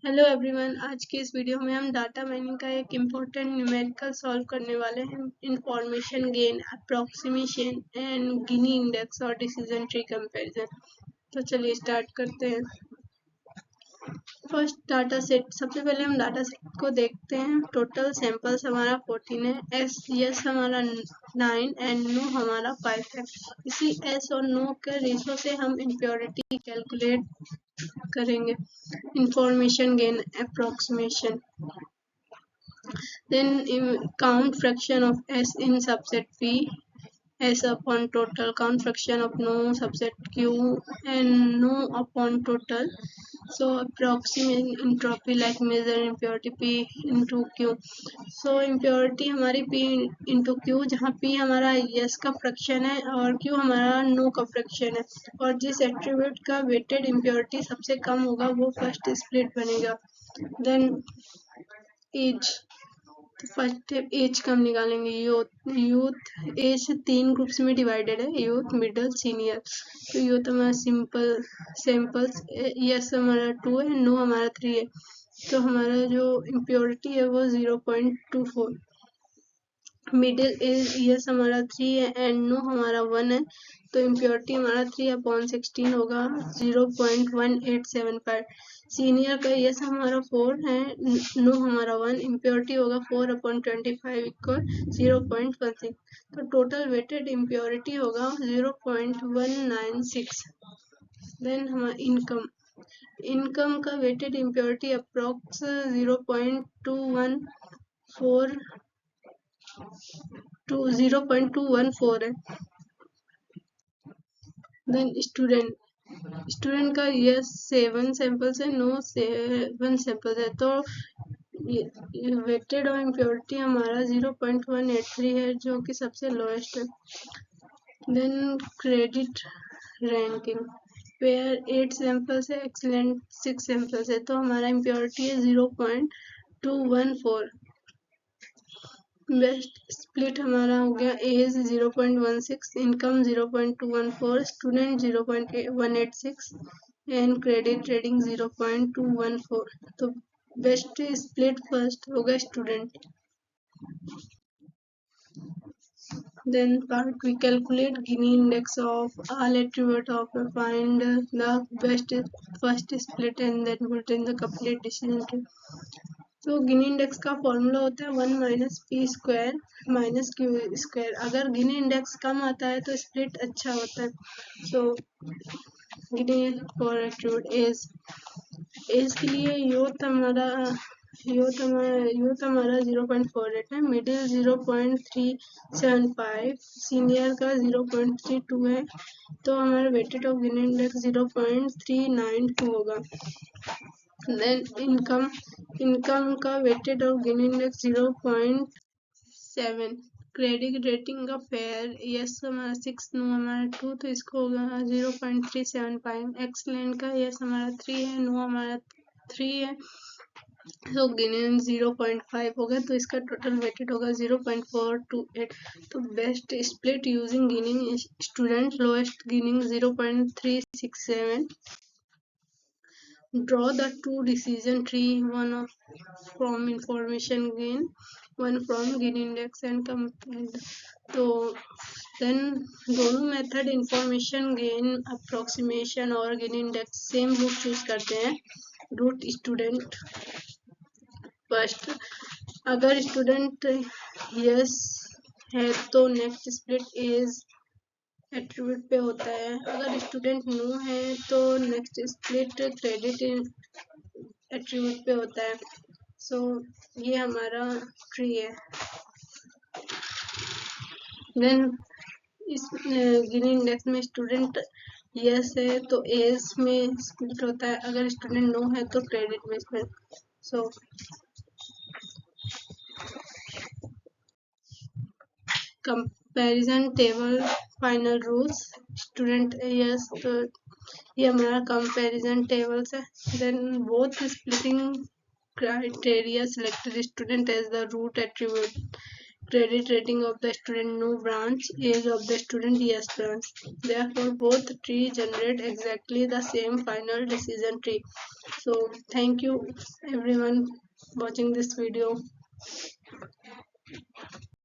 Hello everyone, आज की इस वीडियो में हम डाटा माइनिंग का एक इम्पोर्टेंट न्यूमेरिकल सॉल्व करने वाले हैं। Information gain, approximation and Gini index और डिसीजन ट्री कंपैरिजन। तो चलिए स्टार्ट करते हैं। फर्स्ट डाटा सेट, सबसे पहले हम डाटा सेट को देखते हैं। टोटल सैंपल्स हमारा 14 है। यस हमारा 9 एंड नो हमारा 5 है। इसी एस और नो के रेशो से हम इम्प्योरिटी कैलकुलेट करेंगे। Information gain, approximation, then count fraction of S in subset P, S upon total, count fraction of no subset Q and no upon total. So approximate entropy like measure impurity P into Q. So impurity हमारी P into Q, जहाँ P हमारा yes का fraction है और Q हमारा no का fraction है, और जिस एट्रीब्यूट का वेटेड इम्प्योरिटी सबसे कम होगा वो फर्स्ट स्प्लिट बनेगा। देन एज, तो फर्स्ट एज का हम निकालेंगे। यूथ एज 3 ग्रुप्स में डिवाइडेड है, यूथ, मिडल, सीनियर। तो यूथ हमारा सिंपल सैंपल्स, यस हमारा 2 है, नो हमारा 3 है। तो हमारा जो इम्प्योरिटी है वो 0.24। मिडिल एज यस हमारा 3 है एंड नो हमारा 1 है, तो इम्प्योरिटी हमारा 3/16 होगा, 0.1875। सीनियर का यस हमारा 4 है, नो हमारा 1, इम्प्योरिटी होगा 4/25 इक्वल 0.16। तो टोटल वेटेड इम्प्योरिटी होगा 0.196। देन हमारा इनकम का वेटेड इम्प्योरिटी अप्रोक्स 0.214 है। देन स्टूडेंट का यस 7 सैंपल्स है, नो 7 सैंपल्स है, तो वेटेड और इम्प्योरिटी हमारा 0.183 है, जो कि सबसे लोएस्ट है। Then credit ranking, pair 8 samples है, एक्सीलेंट 6 सैंपल्स है, तो हमारा इम्प्योरिटी है 0.214। बेस्ट स्प्लिट हमारा हो गया, age 0.16, income 0.214, student 0.186 and credit rating 0.214। तो बेस्ट स्प्लिट फर्स्ट होगा student. Then part we calculate Gini index of all attribute of find the best first split and then put in the complete decision tree. तो Gini index का formula होता है 1 minus P square minus Q square. अगर Gini index कम आता है तो split अच्छा होता है। तो गिनी फॉर एट्रीब्यूट एज के लिए यूथ हमारा 0.48 है, मिडिल 0.375, सीनियर का 0.32 है, तो हमारा वेटेड ऑफ गिनी इंडेक्स 0.392 होगा। देन इनकम का weighted of Gini index 0.7। Credit rating का फेयर यस हमारा 6, नो हमारा 2, तो इसको होगा 0.375। एक्सलेंट का यस हमारा 3 है, नो हमारा 3 है, तो गिनी 0.5 होगा, तो इसका टोटल वेटेड होगा 0.428। तो best split using ginning student, lowest ginning 0.367। Draw the two decision tree, one from information gain, one from Gini index and compare. तो then दोनों मेथड इंफॉर्मेशन गेन, अप्रोक्सीमेशन और Gini index same root choose करते हैं। Root student first, अगर student yes है तो next split as attribute पे होता है। अगर स्टूडेंट नो है तो नेक्स्ट स्प्लिट क्रेडिट एट्रीब्यूट पे होता है। सो ये हमारा ट्री है। देन इस गिनी इंडेक्स में स्टूडेंट यस है तो एज में स्प्लिट होता है, अगर स्टूडेंट नो है तो क्रेडिट में split. So comparison table, final rules, student yes, तो ये हमारा कंपैरिजन टेबल्स है। Then both splitting criteria, selected student as the root attribute credit rating of the student no branch, age of the student yes branch. Therefore, both tree generate exactly the same final decision tree. So thank you everyone watching this video.